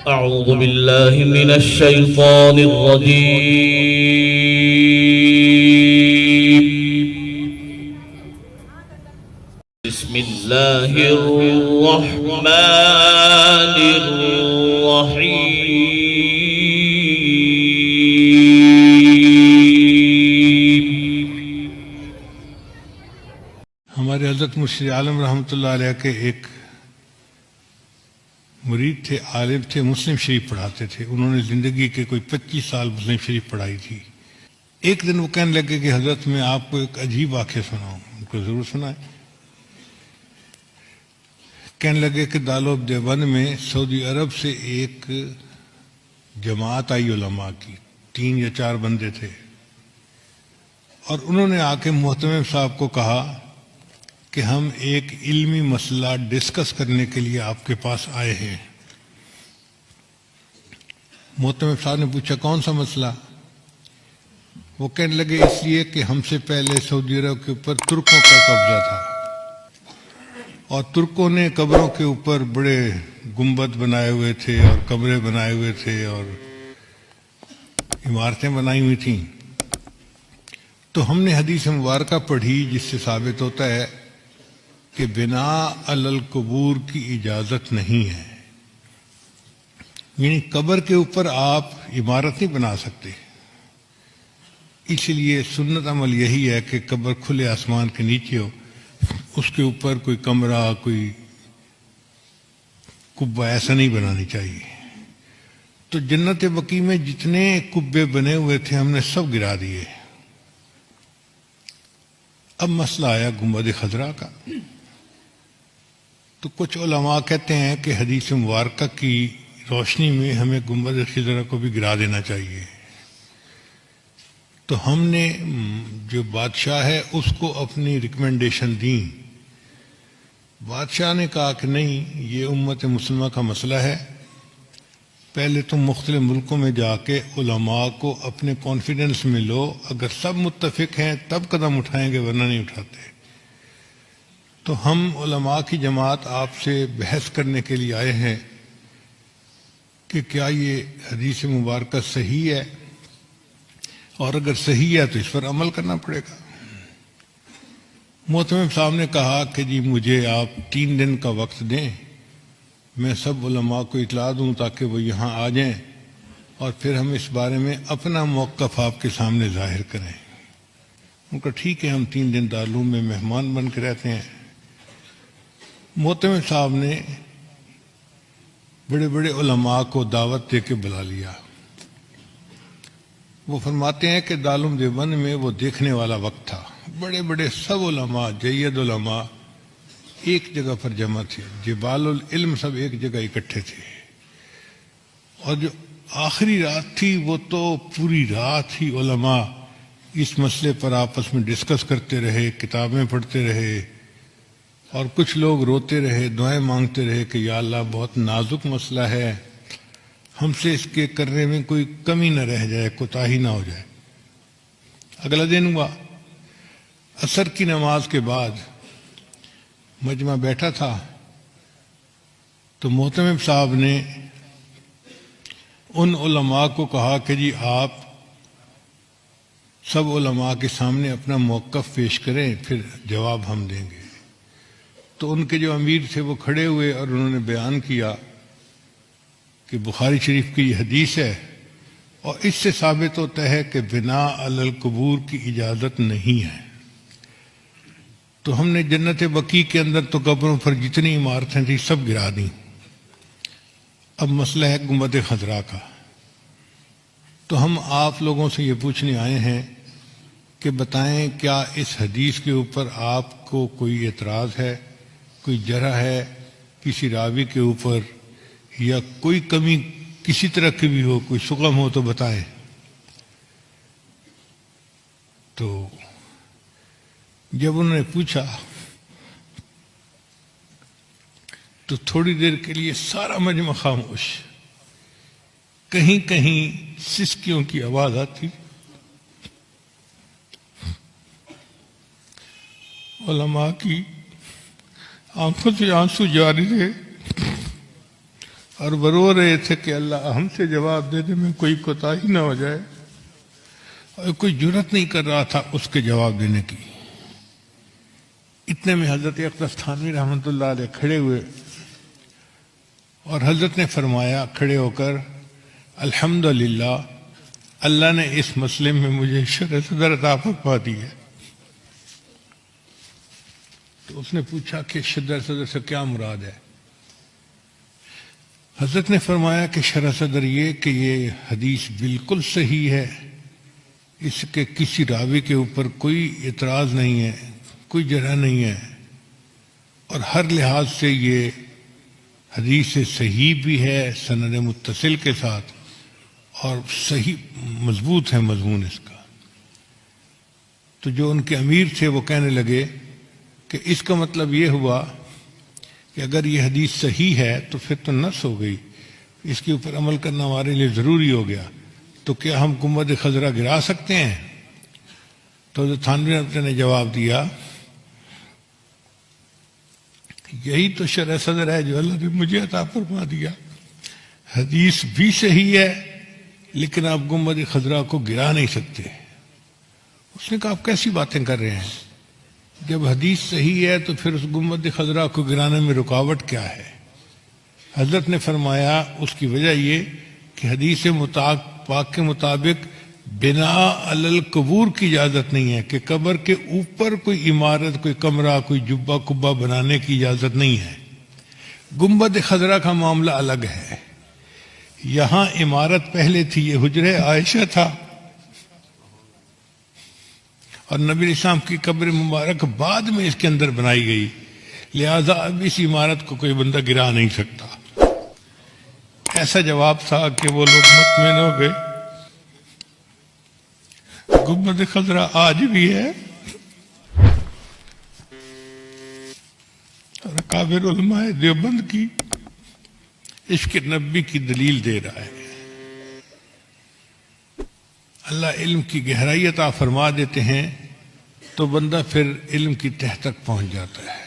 أعوذ بالله من الشيطان الرجيم. بسم الله الرحمن الرحيم. ہمارے حضرت مرشد عالم رحمۃ اللہ علیہ کے ایک مرید تھے، عالم تھے، مسلم شریف پڑھاتے تھے. انہوں نے زندگی کے کوئی 25 سال مسلم شریف پڑھائی تھی. ایک دن وہ کہنے لگے کہ حضرت میں آپ کو ایک عجیب واقعہ سناؤں. ان کو ضرور سنائیں. کہنے لگے کہ دارالعلوم دیوبند میں سعودی عرب سے ایک جماعت آئی علماء کی، 3 یا 4 بندے تھے، اور انہوں نے آ کے محتمم صاحب کو کہا کہ ہم ایک علمی مسئلہ ڈسکس کرنے کے لیے آپ کے پاس آئے ہیں. محتمم صاحب نے پوچھا کون سا مسئلہ؟ وہ کہنے لگے اس لیے کہ ہم سے پہلے سعودی عرب کے اوپر ترکوں کا قبضہ تھا، اور ترکوں نے قبروں کے اوپر بڑے گنبد بنائے ہوئے تھے اور کمرے بنائے ہوئے تھے اور عمارتیں بنائی ہوئی تھیں. تو ہم نے حدیث مبارکہ پڑھی جس سے ثابت ہوتا ہے کہ بنا علی القبور کی اجازت نہیں ہے. یعنی قبر کے اوپر آپ عمارت نہیں بنا سکتے. اس لیے سنت عمل یہی ہے کہ قبر کھلے آسمان کے نیچے ہو، اس کے اوپر کوئی کمرہ، کوئی کبہ ایسا نہیں بنانی چاہیے. تو جنت بقیع میں جتنے کبے بنے ہوئے تھے ہم نے سب گرا دیے. اب مسئلہ آیا گنبد خضرا کا. تو کچھ علماء کہتے ہیں کہ حدیث مبارکہ کی روشنی میں ہمیں گنبد خضرا کو بھی گرا دینا چاہیے. تو ہم نے جو بادشاہ ہے اس کو اپنی ریکمنڈیشن دیں. بادشاہ نے کہا کہ نہیں، یہ امت مسلمہ کا مسئلہ ہے، پہلے تم مختلف ملکوں میں جا کے علماء کو اپنے کانفیڈنس میں لو، اگر سب متفق ہیں تب قدم اٹھائیں گے، ورنہ نہیں اٹھاتے. تو ہم علماء کی جماعت آپ سے بحث کرنے کے لیے آئے ہیں کہ کیا یہ حدیث مبارکہ صحیح ہے، اور اگر صحیح ہے تو اس پر عمل کرنا پڑے گا. محتمم صاحب نے کہا کہ جی مجھے آپ 3 دن کا وقت دیں، میں سب علماء کو اطلاع دوں تاکہ وہ یہاں آ جائیں، اور پھر ہم اس بارے میں اپنا موقف آپ کے سامنے ظاہر کریں. ان کا ٹھیک ہے، ہم 3 دن دارالعلوم میں مہمان بن کے رہتے ہیں. محتمم صاحب نے بڑے بڑے علماء کو دعوت دے کے بلا لیا. وہ فرماتے ہیں کہ دارالعلوم دیوبند میں وہ دیکھنے والا وقت تھا. بڑے بڑے سب علماء، جید علماء ایک جگہ پر جمع تھے، جبال العلم سب ایک جگہ اکٹھے تھے. اور جو آخری رات تھی وہ تو پوری رات ہی علماء اس مسئلے پر آپس میں ڈسکس کرتے رہے، کتابیں پڑھتے رہے، اور کچھ لوگ روتے رہے، دعائیں مانگتے رہے کہ یا اللہ بہت نازک مسئلہ ہے، ہم سے اس کے کرنے میں کوئی کمی نہ رہ جائے، کوتاہی نہ ہو جائے. اگلا دن ہوا، عصر کی نماز کے بعد مجمع بیٹھا تھا، تو محتمم صاحب نے ان علماء کو کہا کہ جی آپ سب علماء کے سامنے اپنا موقف پیش کریں، پھر جواب ہم دیں گے. تو ان کے جو امیر تھے وہ کھڑے ہوئے اور انہوں نے بیان کیا کہ بخاری شریف کی یہ حدیث ہے، اور اس سے ثابت ہوتا ہے کہ بنا علی القبور کی اجازت نہیں ہے. تو ہم نے جنت بقیع کے اندر تو قبروں پر جتنی عمارتیں تھیں سب گرا دیں. اب مسئلہ ہے گنبد خضرا کا. تو ہم آپ لوگوں سے یہ پوچھنے آئے ہیں کہ بتائیں کیا اس حدیث کے اوپر آپ کو کوئی اعتراض ہے، کوئی جرح ہے کسی راوی کے اوپر، یا کوئی کمی کسی طرح کی بھی ہو، کوئی شغم ہو تو بتائیں. تو جب انہوں نے پوچھا تو تھوڑی دیر کے لیے سارا مجمع خاموش. کہیں کہیں سسکیوں کی آواز آتی، علماء کی آنکھوں سے آنسو جاری تھے، اور وہ رو رہے تھے کہ اللہ ہم سے جواب دینے میں کوئی کوتاہی نہ ہو جائے، اور کوئی جرات نہیں کر رہا تھا اس کے جواب دینے کی۔ اتنے میں حضرت اقدس تھانوی رحمۃ اللہ علیہ کھڑے ہوئے اور حضرت نے فرمایا کھڑے ہو کر، الحمدللہ اللہ نے اس مسئلے میں مجھے شرح صدر عطا فرما دی ہے۔ تو اس نے پوچھا کہ شرح صدر سے کیا مراد ہے؟ حضرت نے فرمایا کہ شرح صدر یہ کہ یہ حدیث بالکل صحیح ہے، اس کے کسی راوی کے اوپر کوئی اعتراض نہیں ہے، کوئی جرح نہیں ہے، اور ہر لحاظ سے یہ حدیث صحیح بھی ہے سند متصل کے ساتھ، اور صحیح مضبوط ہے مضمون اس کا۔ تو جو ان کے امیر تھے وہ کہنے لگے کہ اس کا مطلب یہ ہوا کہ اگر یہ حدیث صحیح ہے تو پھر تو نص ہو گئی، اس کے اوپر عمل کرنا ہمارے لیے ضروری ہو گیا، تو کیا ہم گنبد خضرا گرا سکتے ہیں؟ تو حضرت تھانوی رحمۃ اللہ نے جواب دیا، یہی تو شرح صدر ہے جو اللہ نے مجھے عطا فرما دیا، حدیث بھی صحیح ہے لیکن آپ گنبد خضرا کو گرا نہیں سکتے۔ اس نے کہا آپ کیسی باتیں کر رہے ہیں؟ جب حدیث صحیح ہے تو پھر اس گنبد خضرا کو گرانے میں رکاوٹ کیا ہے؟ حضرت نے فرمایا اس کی وجہ یہ کہ حدیث پاک کے مطابق بنا علی القبور کی اجازت نہیں ہے، کہ قبر کے اوپر کوئی عمارت، کوئی کمرہ، کوئی جبہ کبہ بنانے کی اجازت نہیں ہے۔ گنبد خضرا کا معاملہ الگ ہے، یہاں عمارت پہلے تھی، یہ حجرہ عائشہ تھا، اور نبی اسلام کی قبر مبارک بعد میں اس کے اندر بنائی گئی، لہذا اب اس عمارت کو کوئی بندہ گرا نہیں سکتا۔ ایسا جواب تھا کہ وہ لوگ مطمئن ہو گئے۔ گنبد خضرا آج بھی ہے، اور اکابر علماء دیوبند کی عشق نبی کی دلیل دے رہا ہے۔ اللہ علم کی گہرائی عطا فرما دیتے ہیں تو بندہ پھر علم کی تہ تک پہنچ جاتا ہے۔